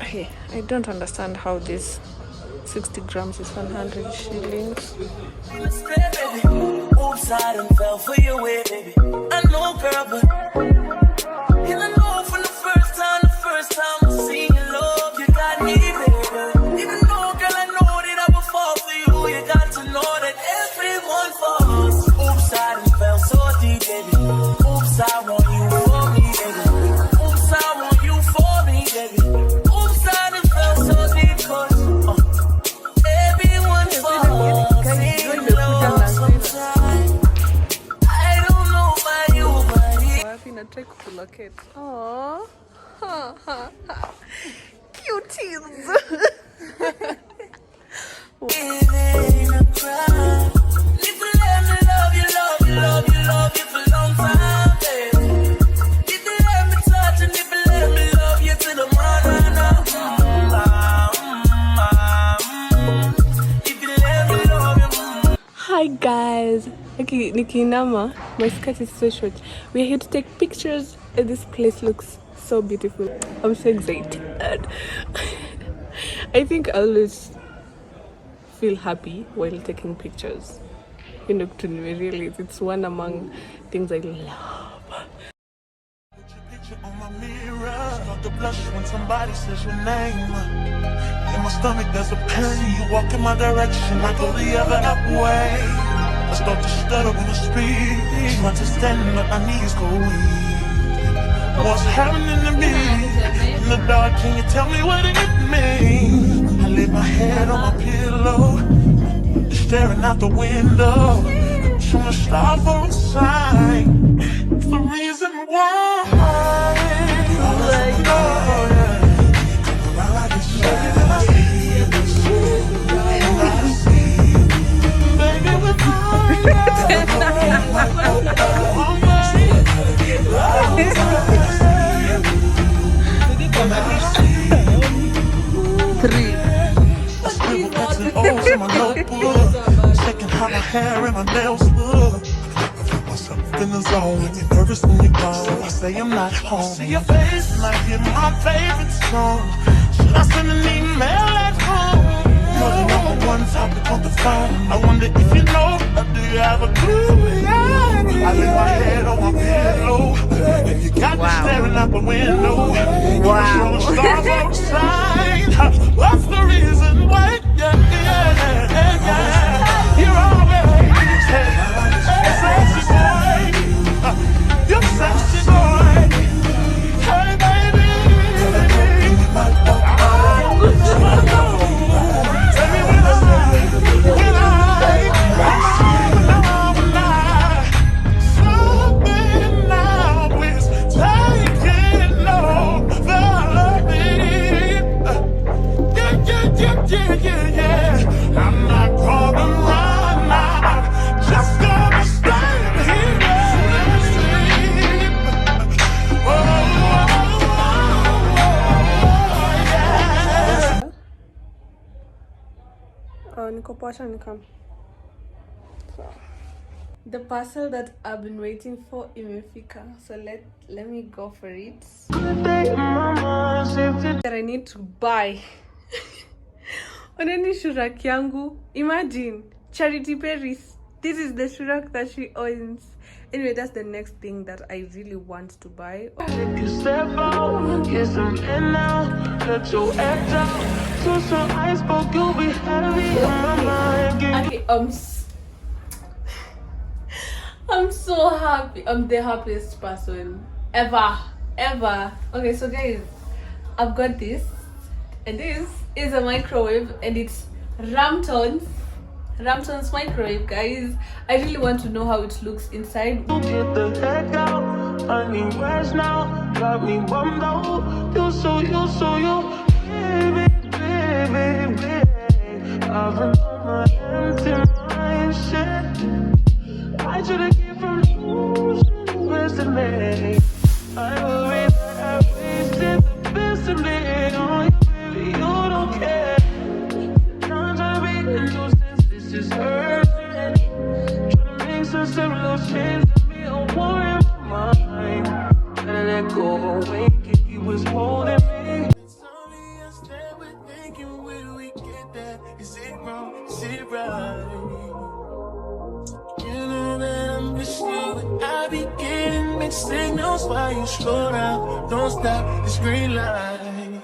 Hey, I don't understand how this 60 grams is 100 shillings. Oops, I done fell for your way, baby. I know, girl, but and I know from the first time I seen your love, you got me, baby. Even though, girl, I know that I will fall for you, you got to know that everyone falls. Oops, I done fell so deep, baby. Oops, I want you for me, baby. Oops, I want you for me, baby. Oops, I done fell so deep, cause everyone falls. Try to locate. Oh, cuties. Hi guys. Okay, Nikinama, my skirt is so short. We're here to take pictures and this place looks so beautiful. I'm so excited. I think I always feel happy while taking pictures. You know, to me, really, it's one among things I love. On my mirror, start to blush when somebody says your name. In my stomach there's a pain. You walk in my direction, I go the other way. I start to stutter when I speak. Try to stand but my knees go weak. What's happening to me? In the dark, can you tell me what it means? I lay my head on my pillow, staring out the window, trying to stop for a sign. It's the reason why. Checking how my hair and my nails look. In the zone, you're nervous when you go. I say I'm not home. See your face and I hear my favorite song. Should I send an email at home? You're the number one topic on the phone. I wonder if you know, or do you have a clue? I lay my head on my pillow, and you got me staring out the window. Wow. Stars outside. What's the reason why? You're always sexy boy. You're sexy boy. Hey baby. Tell me when something now is taking over me. Yeah. I'm not gonna run out. Just gonna stand here and sleep. Yeah. Niko poa, nikam. The parcel that I've been waiting for imefika. So let me go for it. That I need to buy. Oneni shurak yangu. Imagine Charity Paris. This is the shurak that she owns. Anyway, that's the next thing that I really want to buy. Okay, I'm so happy. I'm the happiest person ever. Okay, so guys, I've got this, and this is a microwave, and it's Ramton's microwave, guys. I really want to know how it looks inside. Get the heck out. I need rest now. Got me bummed out. You so baby. I've been on my empty mind shit. I should've came from losing the best of me. I worry that I wasted the best of me on you, baby. You don't care. Times I read into sense, this is hurting. Trying to make some similar change to me, a war in my mind. Gotta let go away, he was holding me. this green light.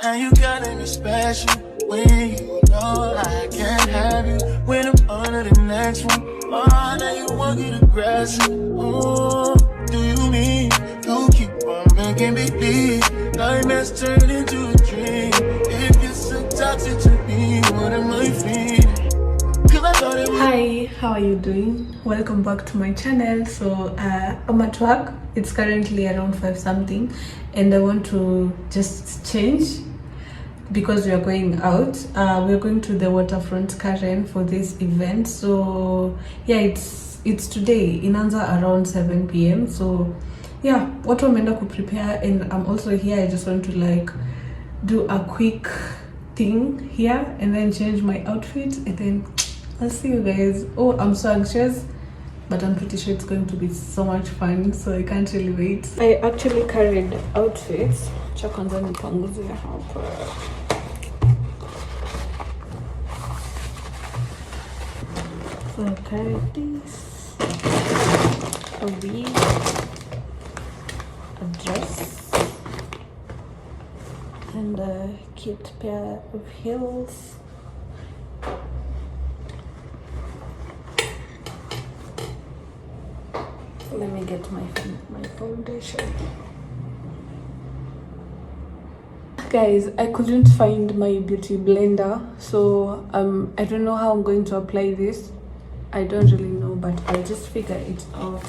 Now you gotta be special when you know I can't have you. When I'm under the next one, oh, now you want to get aggressive. Oh, do you mean you keep on making me believe nightmares turn into a dream? If you're so toxic to me, what am I feeling? Hi, how are you doing? Welcome back to my channel. So I'm at work. It's currently around 5 something and I want to just change because we are going out. We are going to the Waterfront Karen for this event. So yeah, it's today. Inaanza around 7 p.m. So yeah, what I'm going to prepare, and I'm also here. I just want to like do a quick thing here and then change my outfit, and then I'll see you guys. Oh, I'm so anxious, but I'm pretty sure it's going to be so much fun, so I can't really wait. I actually carried outfits. Cha kwanza nipanguze hapa. So I carried this, a wig, a dress, and a cute pair of heels. Let me get my foundation. Guys, I couldn't find my beauty blender, so I don't know how I'm going to apply this. I don't really know, but I'll just figure it out.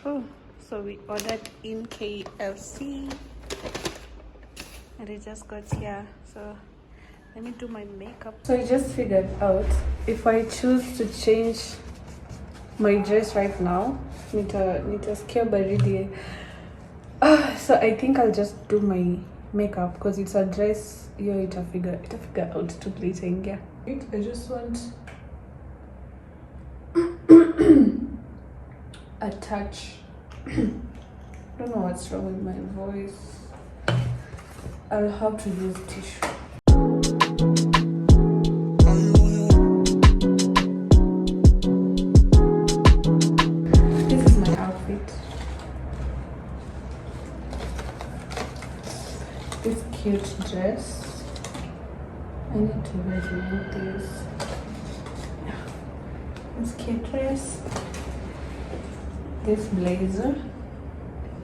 Oh, so we ordered in KFC and it just got here. So let me do my makeup. So I just figured out, if I choose to change my dress right now, nitasikia baridi. So I think I'll just do my makeup because it's a dress. Yo, it'll figure out to later ingia. I just want a touch. I don't know what's wrong with my voice. I'll have to use tissue. This is my outfit. This cute dress. I need to remove this. This cute dress. This blazer.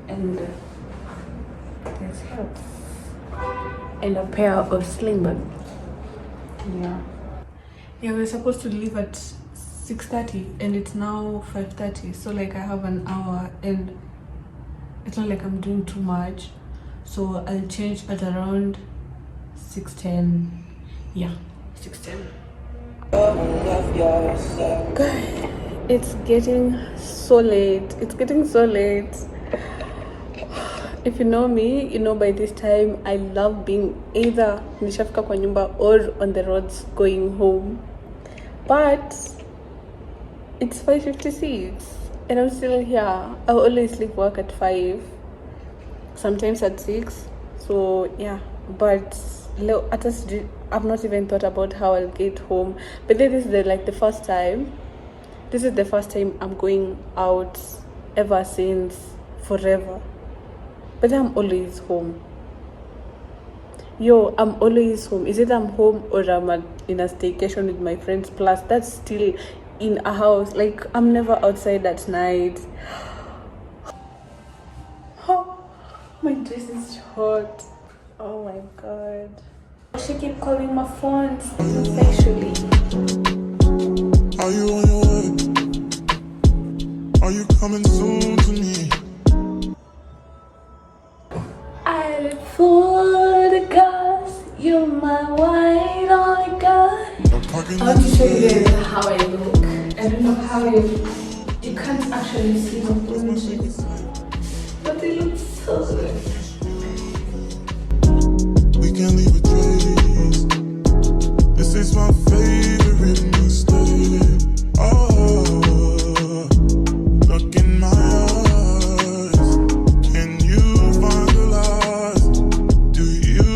And this heels. And a pair of sling bag. Yeah, we're supposed to leave at 6:30 and it's now 5:30, so like I have an hour and it's not like I'm doing too much, so I'll change at around 6:10. Yeah, 6:10. God, it's getting so late. If you know me, you know by this time I love being either nishafika kwa nyumba or on the roads going home. But it's 5:56 and I'm still here. I always leave work at 5, sometimes at 6. So yeah, but I've not even thought about how I'll get home. But then this is the first time. This is the first time I'm going out ever since forever. But I'm always home. Yo, I'm always home. Is it I'm home or I'm in a staycation with my friends? Plus, that's still in a house. Like, I'm never outside at night. Oh, my dress is hot. Oh my god. She keep calling my phone sexually. Are you on your way? Are you coming soon to me? I live for the gas. You're my white only god. I want to show you guys how I look. I don't know how you can't actually see my photos, but it looks so good. We can leave a trace. This is my favorite mistake. Oh, look in my eyes. Can you find the lies? Do you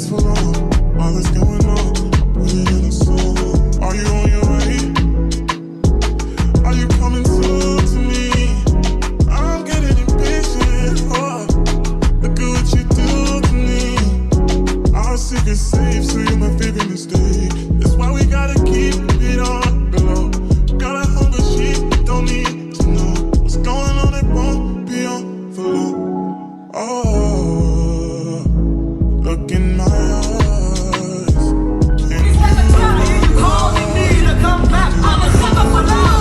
this for long. All that's going on, put it in a song. Are you on your way? Are you coming soon to me? I'm getting impatient. Oh, look at what you do to me. Our secret's safe, so you're my favorite mistake. That's why we gotta keep it on the low. Got a hunger she don't need to know. What's going on, it won't be on for long. Oh, look in my eyes. Can you calling me to come back? I'm a sucker for love.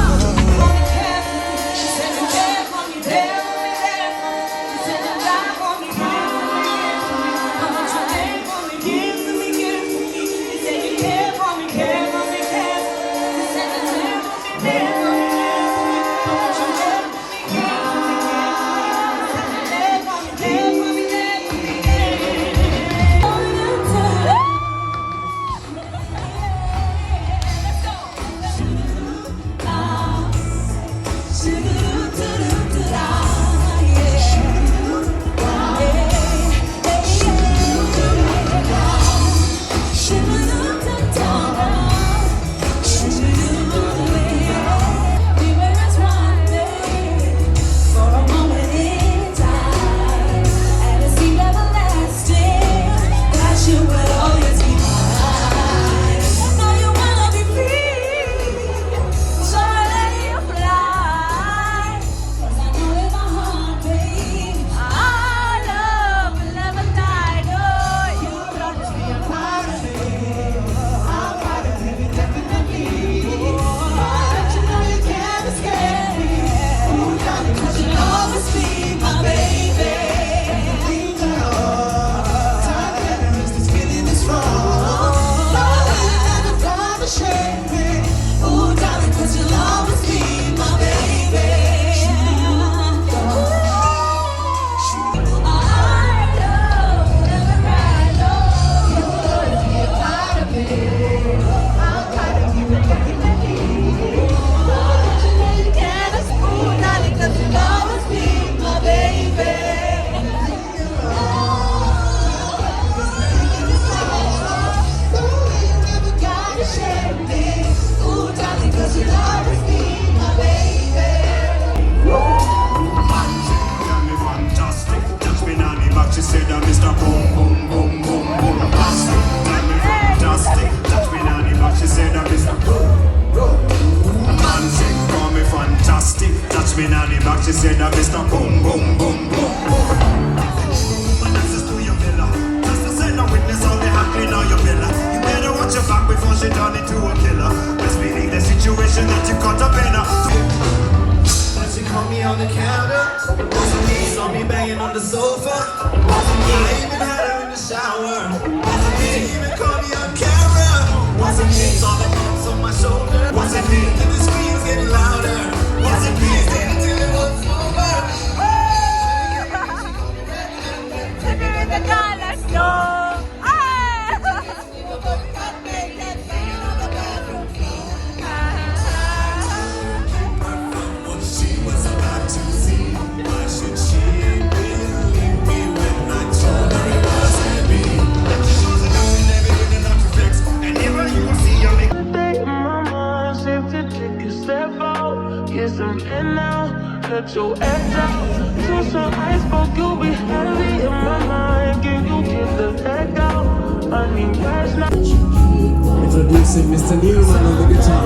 She said that Mr. Boom Boom Boom Boom Woman access to your villa. Just to send a witness on the hackling on your villa. You better watch your back before she turn into a killer. Best believe the situation that you caught up in her. When she caught me on the counter, wasn't me, saw me banging on the sofa. Wasn't me, I even had her in the shower. Wasn't me, even caught me on camera. Wasn't me, saw the bumps on my shoulder. Wasn't me, and the screams getting louder. Wasn't me, stayed until it was over. The car, let's go. She was about to see. Why should she believe me when I told her it wasn't me? She shows it up in everything and not perfect. And never you will see her make mama, safe to take a step out. Get some air now, cut your ass out. To some ice, but you'll be heavy in my mind. Can you get the heck out? I need rest now. Introducing Mr. Newman on the guitar.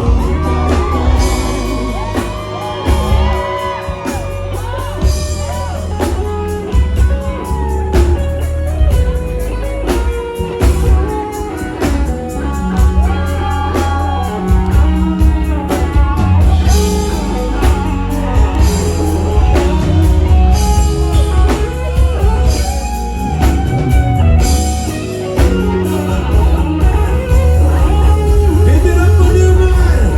Give it up for Newman!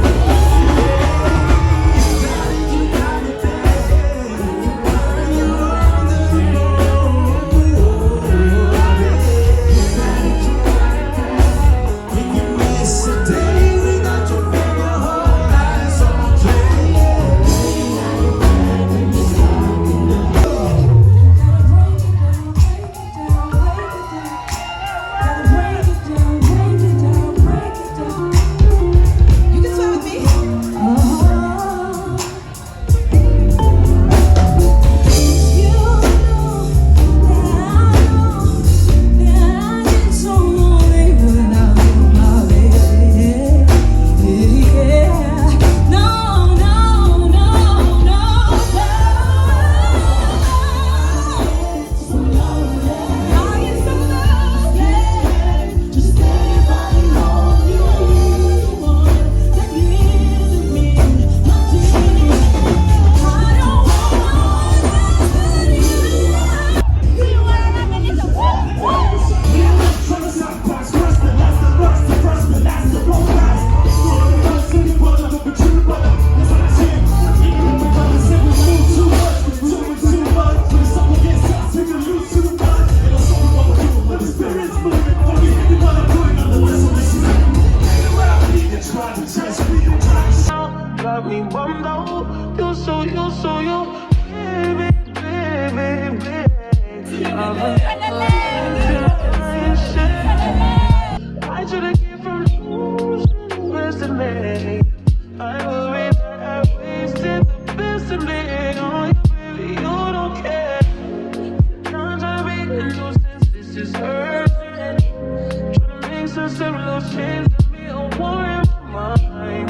It's just her. Trying to make some little change in me. I'm worried about mine.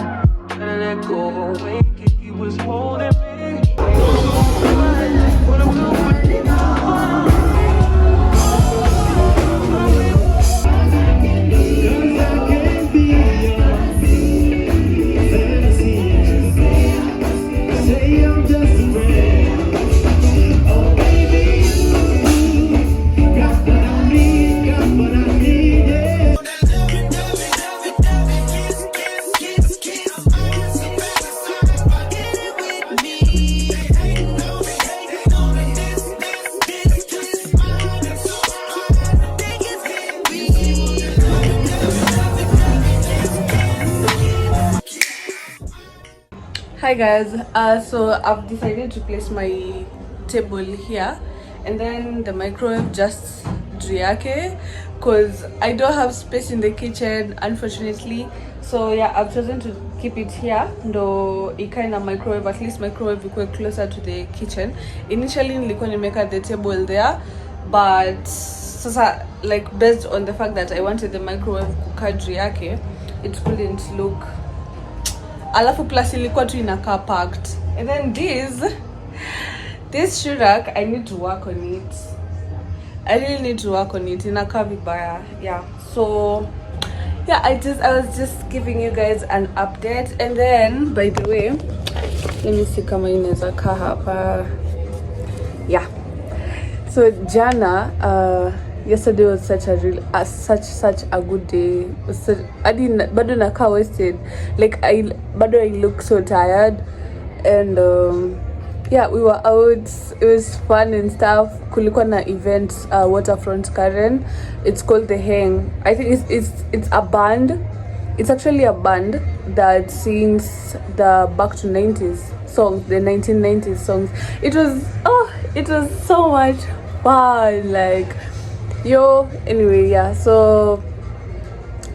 Gotta let go when he was holding me. What I'm doing now. Say I'm just a friend. Oh baby, you got what I need, got what I need, yeah. Hi guys, so I've decided to place my table here and then the microwave just driake because I don't have space in the kitchen unfortunately. So yeah, I've chosen to keep it here ndo ikae na microwave, at least microwave ikuwe closer to the kitchen. Initially nilikuwa nimeka the table there, but sasa like based on the fact that I wanted the microwave kukaa driake, it couldn't look, alafu plus ilikuwa tu inakaa packed. And then this shoe rack, I need to work on it. I really need to work on it. Inakaa vibaya. Yeah, so yeah, I was just giving you guys an update. And then by the way, let me see kama inaweza kaa hapa. Yeah, so jana yesterday was such a good day. Bado nakaa wasted, like I look so tired. And yeah, we were out, it was fun and stuff. Kulikuwa na event Waterfront Karen, it's called the Heng. I think it's a band. It's actually a band that sings the back to 90s songs, the 1990s songs. It was so much fun, like anyway. Yeah, so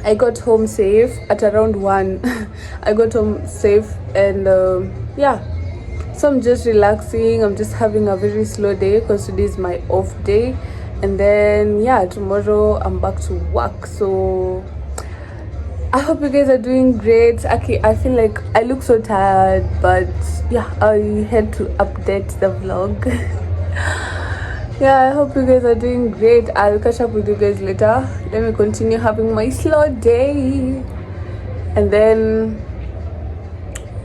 I got home safe at around 1. I got home safe and yeah, so I'm just relaxing. I'm just having a very slow day because today is my off day. And then yeah, tomorrow I'm back to work. So I hope you guys are doing great. Okay, I feel like I look so tired, but yeah, I had to update the vlog. Yeah, I hope you guys are doing great. I'll catch up with you guys later. Let me continue having my slow day. And then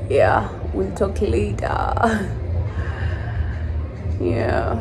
yeah, we'll talk later. Yeah.